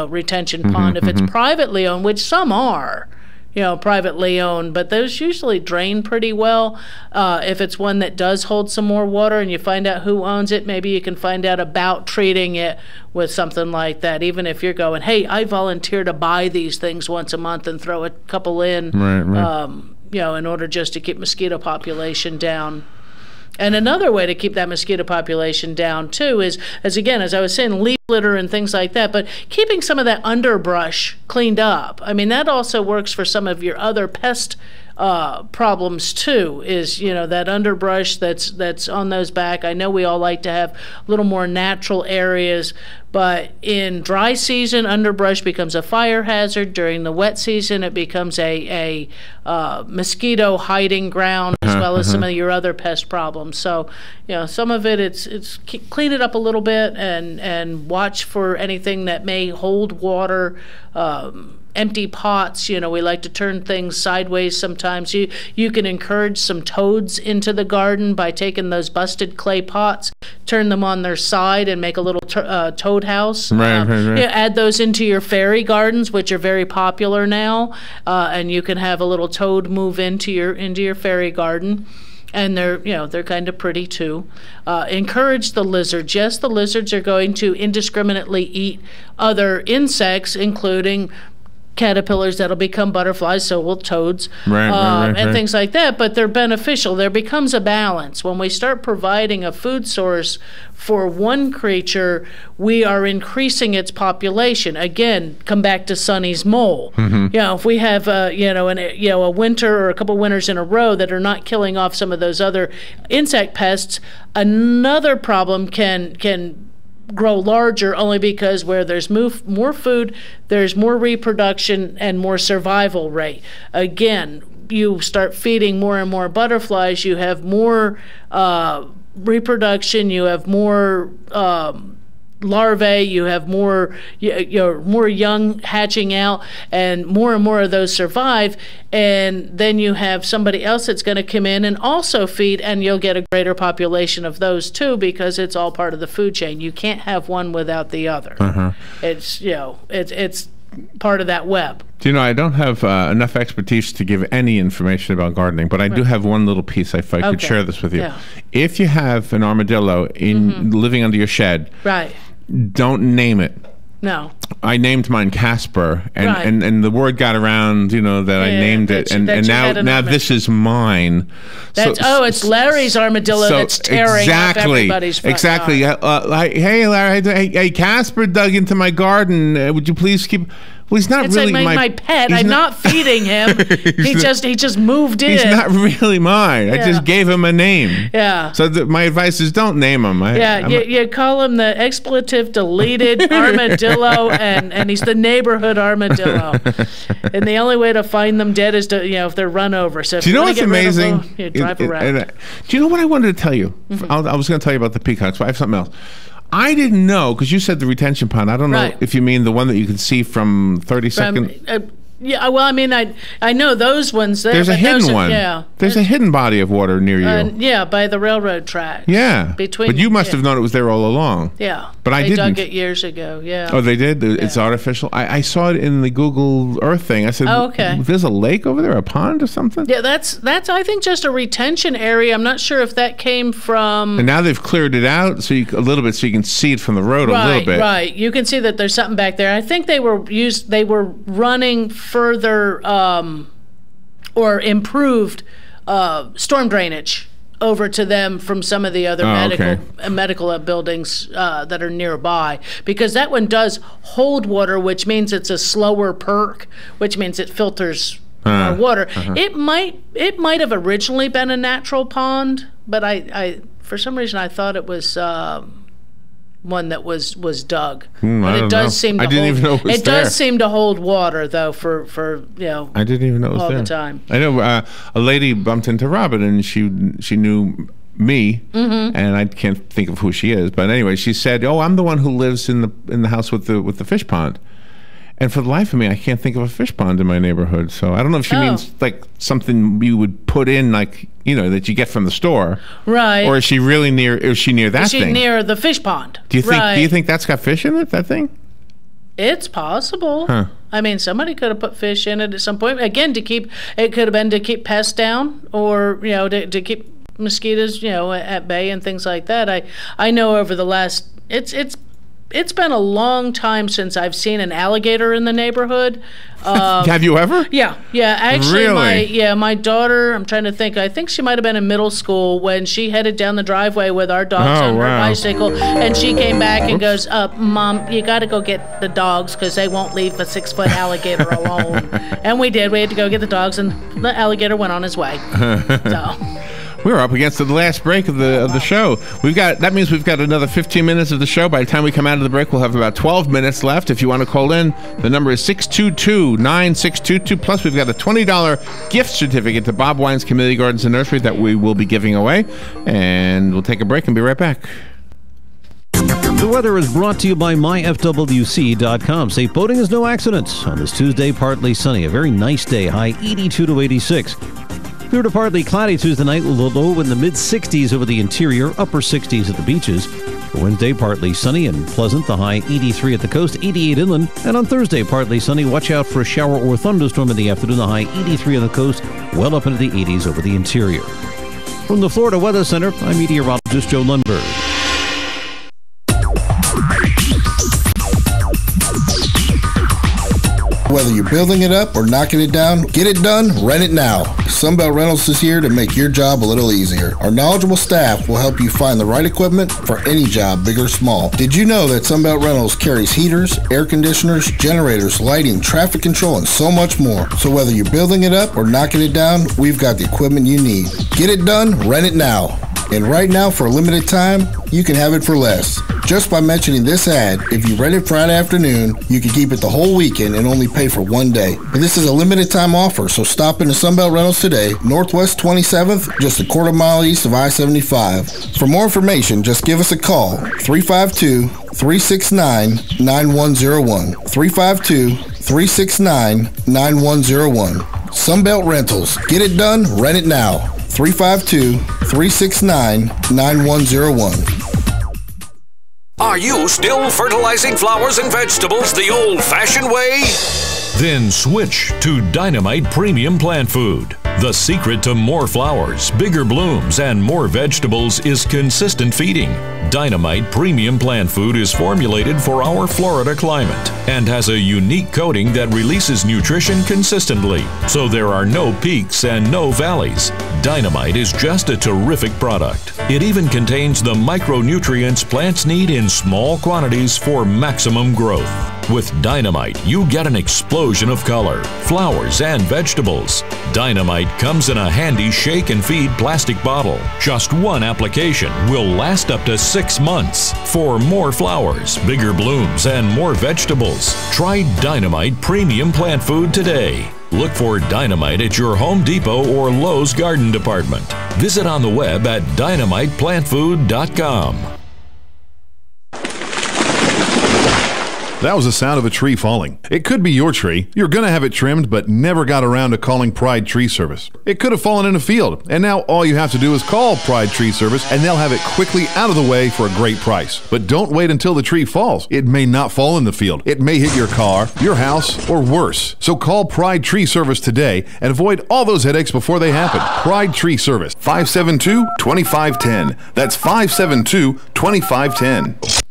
retention pond. If it's privately owned, which some are, privately owned, but those usually drain pretty well. If it's one that does hold some more water and you find out who owns it, maybe you can find out about treating it with something like that. Even if you're going, hey, I volunteer to buy these things once a month and throw a couple in, in order just to keep mosquito population down. And another way to keep that mosquito population down, too, is, as I was saying, leaf litter and things like that, but keeping some of that underbrush cleaned up. I mean, that also works for some of your other pest problems, too, is, that underbrush that's on those back. I know we all like to have a little more natural areas, but in dry season, underbrush becomes a fire hazard. During the wet season, it becomes a mosquito hiding ground, as well as some of your other pest problems. So, some of it's clean it up a little bit and watch for anything that may hold water. Empty pots, we like to turn things sideways sometimes. You can encourage some toads into the garden by taking those busted clay pots, turn them on their side, and make a little toad house. Add those into your fairy gardens, which are very popular now, and you can have a little toad move into your fairy garden. And they're kind of pretty too. Encourage the lizards. Yes, the lizards are going to indiscriminately eat other insects, including caterpillars that'll become butterflies, so will toads, right. things like that, but they're beneficial. There becomes a balance. When we start providing a food source for one creature, we are increasing its population. Again, come back to Sonny's mole. If we have a winter or a couple winters in a row that are not killing off some of those other insect pests, another problem can grow larger, only because where there's more food, there's more reproduction and more survival rate. Again, you start feeding more and more butterflies, you have more reproduction, you have more larvae, you have more more young hatching out, and more of those survive, and then you have somebody else that's going to come in and also feed, and you'll get a greater population of those too, because it's all part of the food chain. You can't have one without the other. It's it's part of that web. Do you know, I don't have enough expertise to give any information about gardening, but I do have one little piece if I could share this with you. Yeah. If you have an armadillo living under your shed, don't name it. No. I named mine Casper, and the word got around, that I named it, and now this is mine. It's Larry's armadillo that's tearing up everybody's front yard. Hey, Larry, hey, Casper dug into my garden. Would you please keep... Well, he's not really my pet. I'm not feeding him. he just moved in. He's not really mine. I just gave him a name. Yeah. So my advice is don't name him. You call him the expletive deleted armadillo, and he's the neighborhood armadillo. And the only way to find them dead is to if they're run over. So if do you know what's amazing? Drive around. Do you know what I wanted to tell you? I was going to tell you about the peacocks, but I have something else. I didn't know, because you said the retention pond. I don't know if you mean the one that you can see from 32nd. Yeah, well, I mean, I know those ones there. There's a hidden one. Yeah. There's a hidden body of water near you. By the railroad tracks. Yeah. But you must have known it was there all along. Yeah. But I didn't. They dug it years ago, yeah. Oh, they did? It's artificial? I saw it in the Google Earth thing. I said, there's a lake over there, a pond or something? Yeah, that's I think, just a retention area. I'm not sure if that came from... And now they've cleared it out a little bit so you can see it from the road a little bit. Right. You can see that there's something back there. I think they were running further or improved storm drainage over to them from some of the other medical buildings that are nearby, because that one does hold water, which means it's a slower perk, which means it filters more water. It might have originally been a natural pond, but I for some reason I thought it was one that was dug. But it does seem to I didn't even know it was there. It does seem to hold water, though, for I didn't even know it was all there. the time. I know a lady bumped into Robin, and she knew me, and I can't think of who she is, but anyway, she said, "Oh, I'm the one who lives in the house with the fish pond." And for the life of me, I can't think of a fish pond in my neighborhood. So I don't know if she means like something you would put in, like that you get from the store, right? Or is she really near? Is she near that thing? Is she near the fish pond? Do you think that's got fish in it? That thing? It's possible. I mean, somebody could have put fish in it at some point. Again, it could have been to keep pests down, or to keep mosquitoes at bay and things like that. I know over the last it's been a long time since I've seen an alligator in the neighborhood. Have you ever? Yeah. Actually, really? my daughter, I'm trying to think, I think she might have been in middle school when she headed down the driveway with our dogs on her bicycle, and she came back and goes, "Mom, you got to go get the dogs because they won't leave a 6-foot alligator alone." And we did. We had to go get the dogs, and the alligator went on his way. So... We're up against the last break of the show. That means we've got another 15 minutes of the show. By the time we come out of the break, we'll have about 12 minutes left. If you want to call in, the number is 622-9622. Plus, we've got a $20 gift certificate to Bob Wine's Community Gardens and Nursery that we will be giving away. And we'll take a break and be right back. The weather is brought to you by myfwc.com. Safe boating is no accident. On this Tuesday, partly sunny. A very nice day. High 82 to 86. Clear to partly cloudy Tuesday night with a low in the mid-60s over the interior, upper 60s at the beaches. For Wednesday, partly sunny and pleasant, the high 83 at the coast, 88 inland. And on Thursday, partly sunny. Watch out for a shower or thunderstorm in the afternoon, the high 83 on the coast, well up into the 80s over the interior. From the Florida Weather Center, I'm meteorologist Joe Lundberg. Whether you're building it up or knocking it down, get it done, rent it now. Sunbelt Rentals is here to make your job a little easier. Our knowledgeable staff will help you find the right equipment for any job, big or small. Did you know that Sunbelt Rentals carries heaters, air conditioners, generators, lighting, traffic control, and so much more? So whether you're building it up or knocking it down, we've got the equipment you need. Get it done, rent it now. And right now, for a limited time, you can have it for less. Just by mentioning this ad, if you rent it Friday afternoon, you can keep it the whole weekend and only pay for one day. But this is a limited time offer, so stop into Sunbelt Rentals today, Northwest 27th, just a quarter mile east of I-75. For more information, just give us a call, 352-369-9101. 352-369-9101. Sunbelt Rentals. Get it done, rent it now. 352-369-9101. Are you still fertilizing flowers and vegetables the old-fashioned way? Then switch to Dynamite Premium Plant Food. The secret to more flowers, bigger blooms, and more vegetables is consistent feeding. Dynamite Premium Plant Food is formulated for our Florida climate and has a unique coating that releases nutrition consistently, so there are no peaks and no valleys. Dynamite is just a terrific product. It even contains the micronutrients plants need in small quantities for maximum growth. With Dynamite, you get an explosion of color, flowers, and vegetables. Dynamite comes in a handy shake and feed plastic bottle. Just one application will last up to 6 months. For more flowers, bigger blooms, and more vegetables, try Dynamite Premium Plant Food today. Look for Dynamite at your Home Depot or Lowe's Garden Department. Visit on the web at dynamiteplantfood.com. That was the sound of a tree falling. It could be your tree. You're going to have it trimmed, but never got around to calling Pride Tree Service. It could have fallen in a field, and now all you have to do is call Pride Tree Service, and they'll have it quickly out of the way for a great price. But don't wait until the tree falls. It may not fall in the field. It may hit your car, your house, or worse. So call Pride Tree Service today and avoid all those headaches before they happen. Pride Tree Service, 572-2510. That's 572-2510.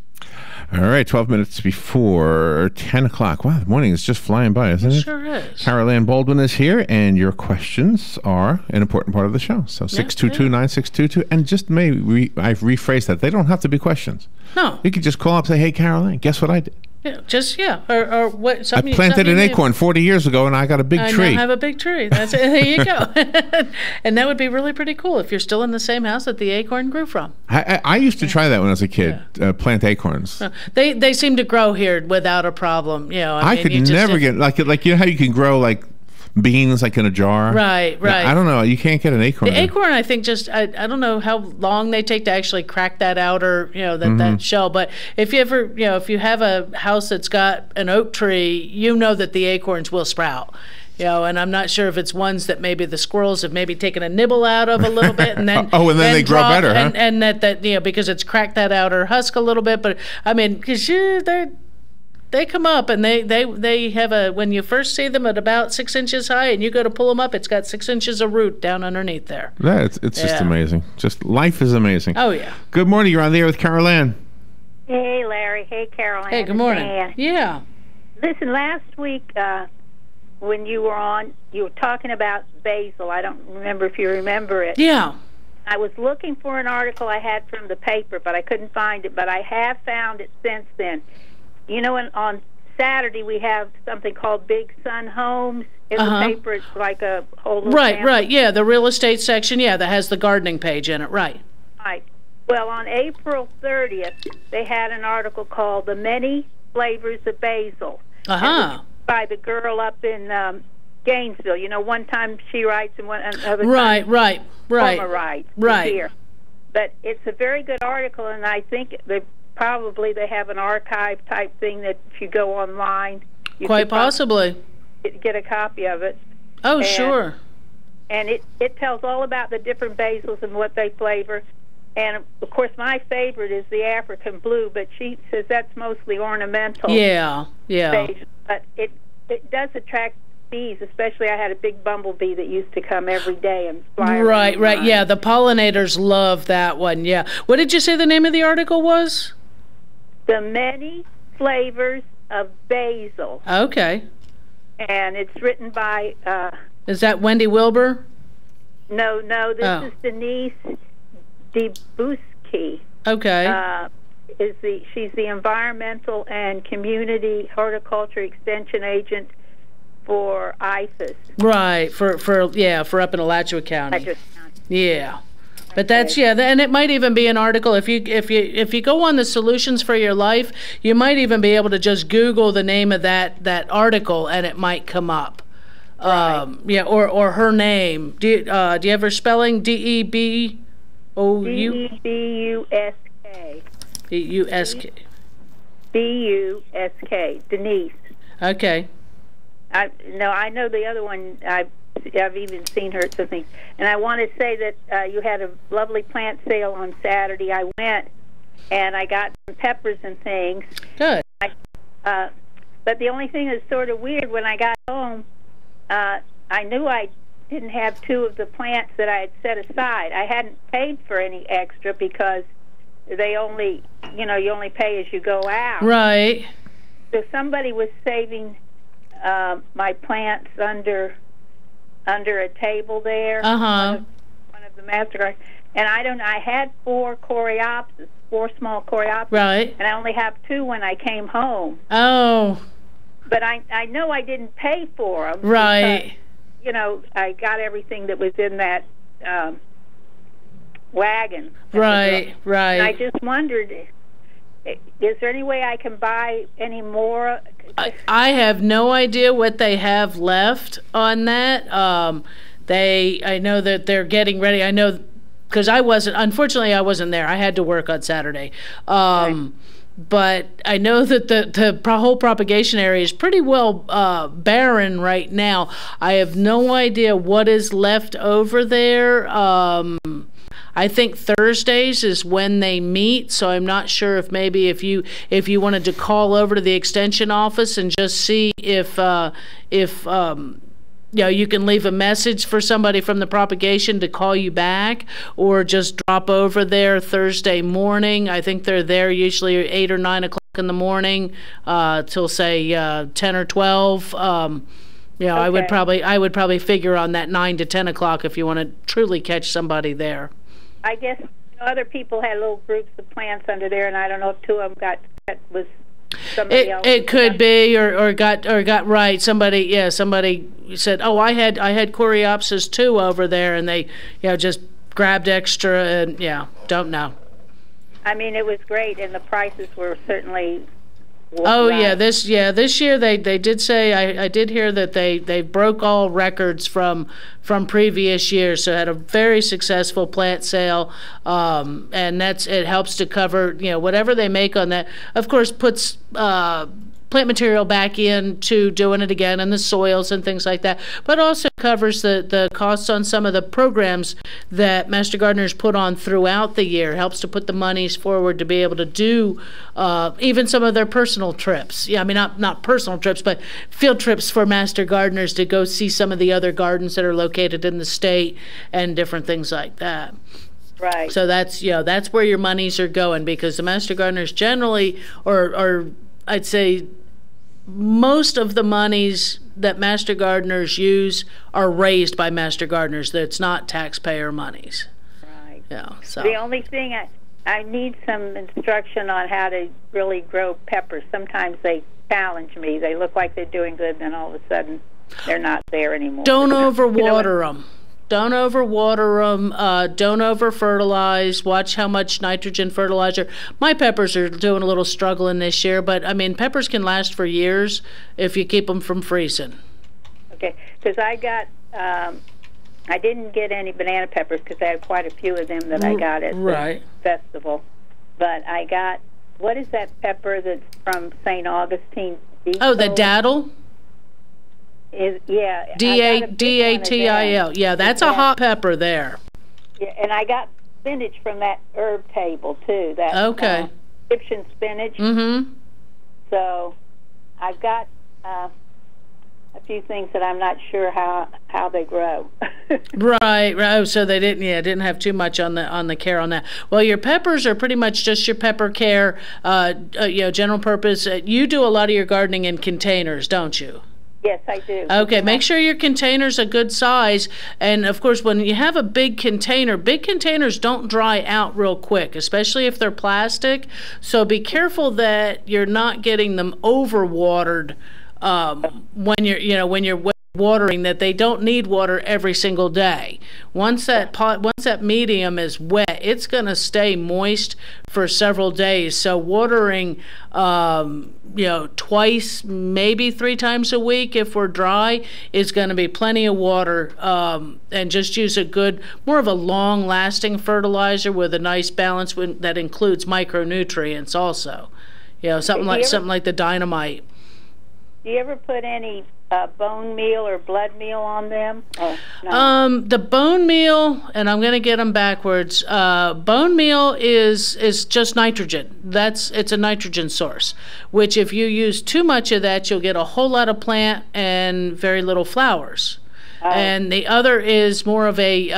All right, 12 minutes before 10 o'clock. Wow, the morning is just flying by, isn't it? Sure is. Carol Ann Baldwin is here, and your questions are an important part of the show. So 622-9622, and just maybe I've rephrased that. They don't have to be questions. No. You could just call up and say, hey, Carol Ann, guess what I did? Yeah, or what? I planted an acorn 40 years ago, and I got a big tree. I now have a big tree. That's it. There you go. And that would be really pretty cool if you're still in the same house that the acorn grew from. I used to try that when I was a kid, plant acorns. They seem to grow here without a problem. You know, I could never get, like you know how you can grow, like, beans like in a jar. Right. I don't know. You can't get an acorn. The acorn, I think, I don't know how long they take to actually crack that outer, that shell. But if you ever, if you have a house that's got an oak tree, you know that the acorns will sprout. And I'm not sure if it's ones that maybe the squirrels have maybe taken a nibble out of a little bit, and then and then they grow better, huh? And that because it's cracked that outer husk a little bit. But I mean, because they come up and they have when you first see them at about 6 inches high and you go to pull them up, it's got 6 inches of root down underneath there. Yeah, it's just amazing. Just life is amazing. Oh, yeah. Good morning. You're on the air with Carol Ann. Hey, Larry. Hey, Carol Ann. Hey, good morning. Yeah. Listen, last week when you were on, you were talking about basil. I don't remember if you remember it. Yeah. I was looking for an article I had from the paper, but I couldn't find it. But I have found it since then. On Saturday we have something called Big Sun Homes in the paper. It's like a whole little Right. Yeah, the real estate section. Yeah, that has the gardening page in it. Right. Well, on April 30th, they had an article called "The Many Flavors of Basil." By the girl up in Gainesville. One time she writes and one other time Homer writes. Here. But it's a very good article, and I think they have an archive type thing that if you go online, you quite possibly get a copy of it. Oh, sure. And it tells all about the different basils and what they flavor. And of course, my favorite is the African blue, but she says that's mostly ornamental. Yeah. Basil. But it does attract bees, especially I had a big bumblebee that used to come every day and fly around. Right. Yeah, the pollinators love that one. Yeah. What did you say the name of the article was? The Many Flavors of Basil. Okay. and it's written by. Is that Wendy Wilbur? No, this is Denise Debuski. Okay. She's the environmental and community horticulture extension agent for IFAS. Right, for up in Alachua County. Yeah. But that's and it might even be an article if you go on the Solutions for Your Life, you might even be able to just Google the name of that article and it might come up. Right. Or her name. Do you have her spelling? DEBOU? DEBUSK. BUSK. BUSK. Denise. Okay. I know the other one. I've even seen her at something. And I want to say that you had a lovely plant sale on Saturday. I went, and I got some peppers and things. Good. But the only thing that's sort of weird, when I got home, I knew I didn't have two of the plants that I had set aside. I hadn't paid for any extra because they only, you only pay as you go out. Right. So somebody was saving my plants under a table there. One of the MasterCard. And I had four small coreopsis. Right. And I only have two when I came home. Oh. But I know I didn't pay for them. Right. Because, I got everything that was in that wagon. Right. And I just wondered, is there any way I can buy any more? I have no idea what they have left on that. I know that they're getting ready. I know because unfortunately I wasn't there. I had to work on Saturday. Right. But I know that the whole propagation area is pretty well barren right now. I have no idea what is left over there. I think Thursdays is when they meet, so I'm not sure if maybe if you wanted to call over to the extension office and just see if you can leave a message for somebody from the propagation to call you back, or just drop over there Thursday morning. I think they're there usually 8 or 9 o'clock in the morning till say 10 or 12. Okay. I would probably figure on that 9 to 10 o'clock if you want to truly catch somebody there. I guess other people had little groups of plants under there, and I don't know if two of them was somebody else. It could be, or got right. Somebody said, "Oh, I had coreopsis too over there," and they just grabbed extra, and don't know. I mean, it was great, and the prices were certainly. This year they did say I did hear that they broke all records from previous years, so had a very successful plant sale, and it helps to cover whatever they make on that. Of course, puts plant material back into doing it again in the soils and things like that, but also covers the costs on some of the programs that Master Gardeners put on throughout the year. Helps to put the monies forward to be able to do even some of their personal trips. I mean, not personal trips, but field trips for Master Gardeners to go see some of the other gardens that are located in the state and different things like that. Right. So that's where your monies are going, because the Master Gardeners generally, or I'd say most of the monies that Master Gardeners use are raised by Master Gardeners. That's not taxpayer monies. Right. So the only thing I need some instruction on how to really grow peppers. Sometimes they challenge me. They look like they're doing good, then all of a sudden they're not there anymore. Don't overwater them. Don't overwater them. Don't over-fertilize. Watch how much nitrogen fertilizer. My peppers are doing a little struggling this year, but, I mean, peppers can last for years if you keep them from freezing. Okay, because I got, I didn't get any banana peppers because I had quite a few of them that I got at the festival. But I got, what is that pepper that's from St. Augustine? Oh, the daddle? DATIL. Yeah, that's a hot pepper there. Yeah, and I got spinach from that herb table too. That Egyptian spinach. Mm-hmm. So I've got a few things that I'm not sure how they grow. Right. Oh, so they didn't have too much on the care on that. Well, your peppers are pretty much just your pepper care. General purpose. You do a lot of your gardening in containers, don't you? Yes, I do. Okay, make sure your container's a good size. And, of course, when you have a big containers don't dry out real quick, especially if they're plastic. So be careful that you're not getting them overwatered when you're watering, that they don't need water every single day. Once that medium is wet, it's going to stay moist for several days. So watering twice, maybe 3 times a week if we're dry is going to be plenty of water, and just use more of a long-lasting fertilizer with a nice balance that includes micronutrients also. Something like the dynamite. Do you ever put any bone meal or blood meal on them? No? The bone meal, and I'm going to get them backwards. Bone meal is just nitrogen. It's a nitrogen source, which if you use too much of that, you'll get a whole lot of plant and very little flowers. And the other is more of a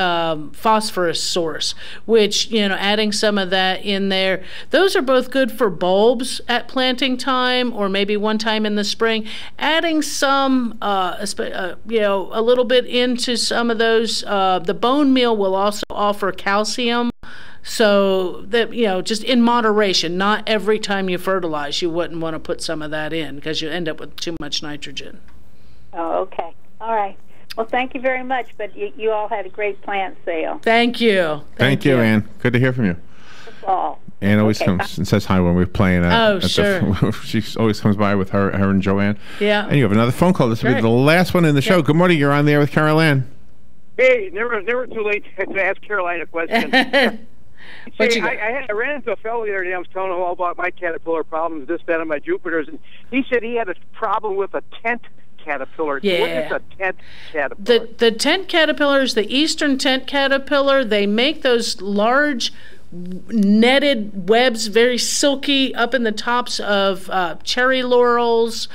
phosphorus source, which, adding some of that in there. Those are both good for bulbs at planting time or maybe one time in the spring. Adding some, a little bit into some of those. The bone meal will also offer calcium. So that, just in moderation, not every time you fertilize, you wouldn't want to put some of that in because you end up with too much nitrogen. Oh, okay. All right. Well, thank you very much, but you all had a great plant sale. Thank you. Thank you, Ann. Good to hear from you. That's all. Ann always comes and says hi when we're playing. Sure. She always comes by with her and Joanne. Yeah. And you have another phone call. This will be the last one in the show. Good morning. You're on there with Carol Ann. Hey, never too late to ask Caroline a question. I ran into a fellow the other day. I was telling him all about my caterpillar problems, this, that, and my Jupiters, and he said he had a problem with a tent caterpillar. Yeah. What is a tent caterpillar? The tent caterpillars, the eastern tent caterpillar, they make those large netted webs, very silky, up in the tops of cherry laurels.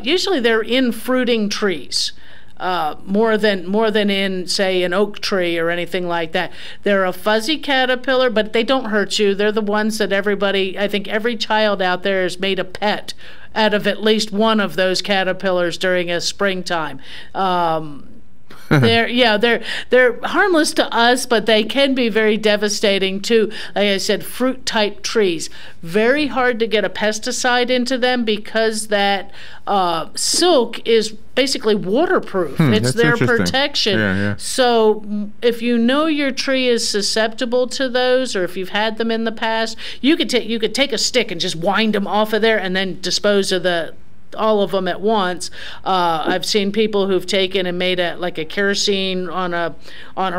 Usually they're in fruiting trees. More than in, say, an oak tree or anything like that. They're a fuzzy caterpillar, but they don't hurt you. They're the ones that I think every child out there has made a pet out of at least one of those caterpillars during a springtime. They're harmless to us, but they can be very devastating to, like I said, fruit type trees. Very hard to get a pesticide into them because that silk is basically waterproof. It's their protection. Yeah. So if you know your tree is susceptible to those, or if you've had them in the past, you could take a stick and just wind them off of there and then dispose of all of them at once. I've seen people who've taken and made a kerosene on a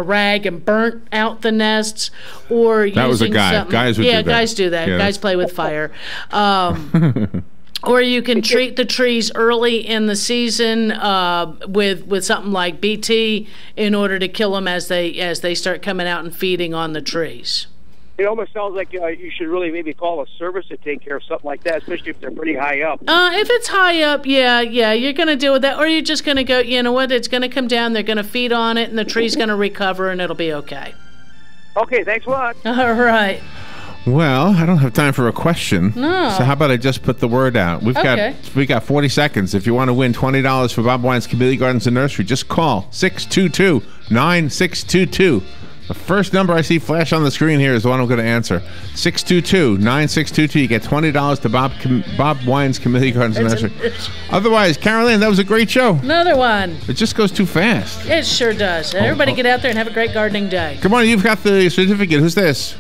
rag and burnt out the nests, or that was a guy. Guys would do that. Guys do that. Yeah. Guys play with fire. Or you can treat the trees early in the season with something like BT in order to kill them as they start coming out and feeding on the trees. It almost sounds like you should really maybe call a service to take care of something like that, especially if they're pretty high up. If it's high up, yeah, you're going to deal with that. Or you're just going to go, you know what, it's going to come down, they're going to feed on it, and the tree's going to recover, and it'll be okay. Okay, thanks a lot. All right. Well, I don't have time for a question. No. So how about I just put the word out? We got 40 seconds. If you want to win $20 for Bob Wine's Community Gardens and Nursery, just call 622-9622. The first number I see flash on the screen here is the one I'm going to answer. 622-9622. You get $20 to Bob Wine's Community Gardens and Nursery. Otherwise, Carol Ann, that was a great show. Another one. It just goes too fast. It sure does. Everybody get out there and have a great gardening day. Come on, you've got the certificate. Who's this?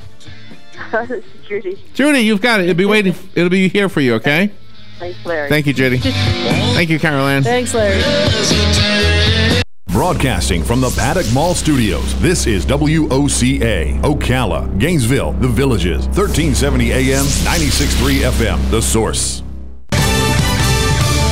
This is Judy. Judy, you've got it. It'll be waiting. It'll be here for you, okay? Thanks, Larry. Thank you, Judy. Thank you, Carol Ann. Thanks, Larry. Broadcasting from the Paddock Mall Studios, this is WOCA, Ocala, Gainesville, The Villages, 1370 AM, 96.3 FM, The Source.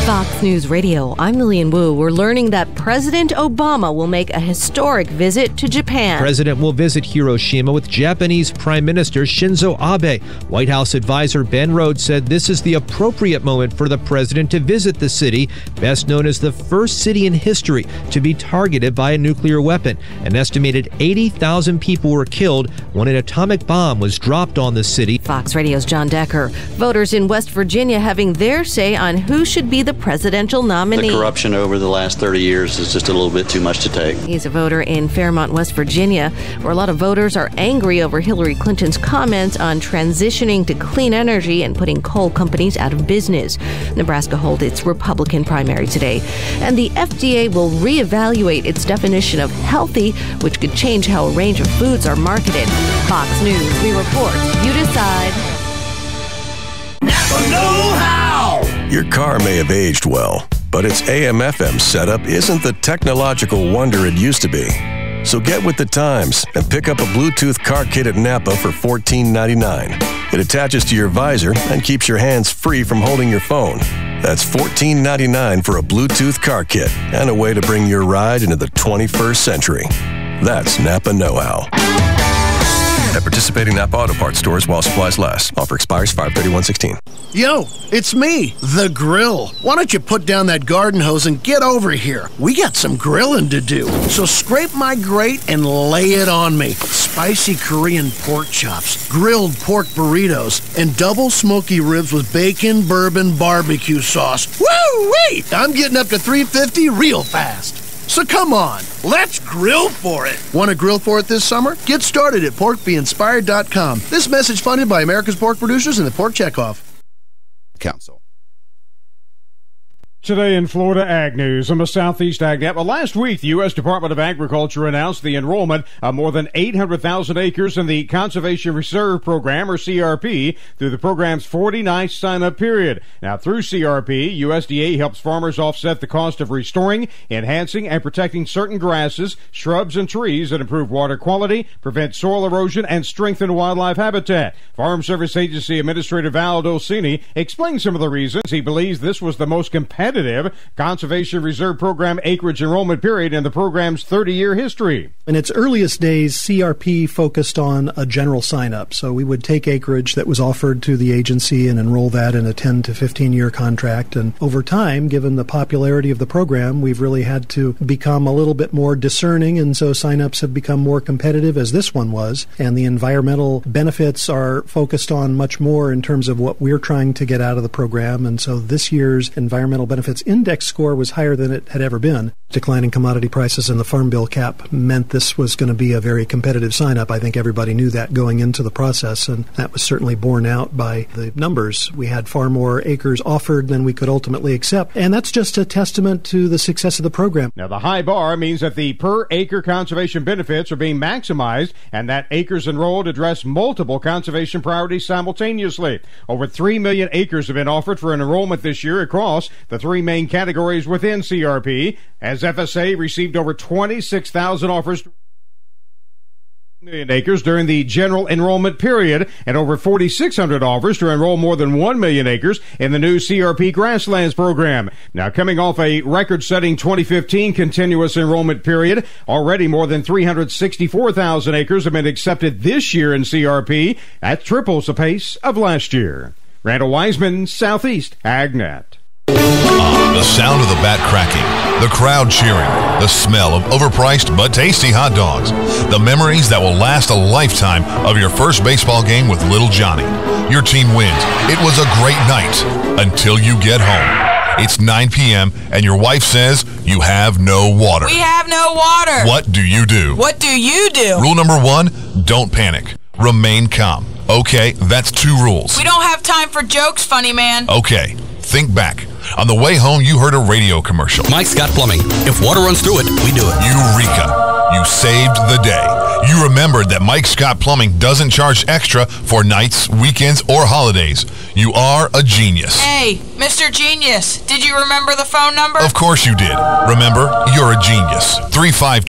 Fox News Radio, I'm Lillian Wu. We're learning that President Obama will make a historic visit to Japan. President will visit Hiroshima with Japanese Prime Minister Shinzo Abe. White House advisor Ben Rhodes said this is the appropriate moment for the president to visit the city, best known as the first city in history to be targeted by a nuclear weapon. An estimated 80,000 people were killed when an atomic bomb was dropped on the city. Fox Radio's John Decker. Voters in West Virginia having their say on who should be the a presidential nominee. The corruption over the last 30 years is just a little bit too much to take. He's a voter in Fairmont, West Virginia, where a lot of voters are angry over Hillary Clinton's comments on transitioning to clean energy and putting coal companies out of business. Nebraska holds its Republican primary today, and the FDA will reevaluate its definition of healthy, which could change how a range of foods are marketed. Fox News, we report. You decide. Napa know-how! Your car may have aged well, but its AM/FM setup isn't the technological wonder it used to be. So get with the times and pick up a Bluetooth car kit at Napa for $14.99. It attaches to your visor and keeps your hands free from holding your phone. That's $14.99 for a Bluetooth car kit and a way to bring your ride into the 21st century. That's Napa know-how. At participating Napa Auto Parts stores while supplies last. Offer expires 5/31/16. Yo, it's me, the Grill. Why don't you put down that garden hose and get over here? We got some grilling to do. So scrape my grate and lay it on me. Spicy Korean pork chops, grilled pork burritos, and double smoky ribs with bacon, bourbon, barbecue sauce. Woo-wee! I'm getting up to $3.50 real fast. So come on, let's grill for it. Want to grill for it this summer? Get started at porkbeinspired.com. This message funded by America's Pork Producers and the Pork Checkoff Council. Today in Florida Ag News on the Southeast Ag Net. Well, last week, the U.S. Department of Agriculture announced the enrollment of more than 800,000 acres in the Conservation Reserve Program, or CRP, through the program's 49th sign-up period. Now, through CRP, USDA helps farmers offset the cost of restoring, enhancing, and protecting certain grasses, shrubs, and trees that improve water quality, prevent soil erosion, and strengthen wildlife habitat. Farm Service Agency Administrator Val Dolcini explains some of the reasons he believes this was the most competitive Conservation Reserve Program acreage enrollment period in the program's 30-year history. In its earliest days, CRP focused on a general sign-up. So we would take acreage that was offered to the agency and enroll that in a 10 to 15-year contract. And over time, given the popularity of the program, we've really had to become a little bit more discerning, and so sign-ups have become more competitive, as this one was. And the environmental benefits are focused on much more in terms of what we're trying to get out of the program. And so this year's environmental benefits index score was higher than it had ever been. Declining commodity prices and the Farm Bill cap meant this was going to be a very competitive sign-up. I think everybody knew that going into the process, and that was certainly borne out by the numbers. We had far more acres offered than we could ultimately accept, and that's just a testament to the success of the program. Now, the high bar means that the per-acre conservation benefits are being maximized, and that acres enrolled address multiple conservation priorities simultaneously. Over 3 million acres have been offered for an enrollment this year across the three main categories within CRP, as FSA received over 26,000 offers, million acres during the general enrollment period, and over 4,600 offers to enroll more than 1 million acres in the new CRP Grasslands program. Now, coming off a record-setting 2015 continuous enrollment period, already more than 364,000 acres have been accepted this year in CRP. That triples the pace of last year. Randall Wiseman, Southeast AgNet. The sound of the bat cracking, the crowd cheering, the smell of overpriced but tasty hot dogs, the memories that will last a lifetime of your first baseball game with Little Johnny. Your team wins. It was a great night until you get home. It's 9 p.m. and your wife says you have no water. We have no water. What do you do? What do you do? Rule number 1, don't panic. Remain calm. Okay, that's 2 rules. We don't have time for jokes, funny man. Okay, think back. On the way home, you heard a radio commercial. Mike's Scott Plumbing. If water runs through it, we do it. Eureka! You saved the day. You remembered that Mike Scott Plumbing doesn't charge extra for nights, weekends, or holidays. You are a genius. Hey, Mr. Genius, did you remember the phone number? Of course you did. Remember, you're a genius. 35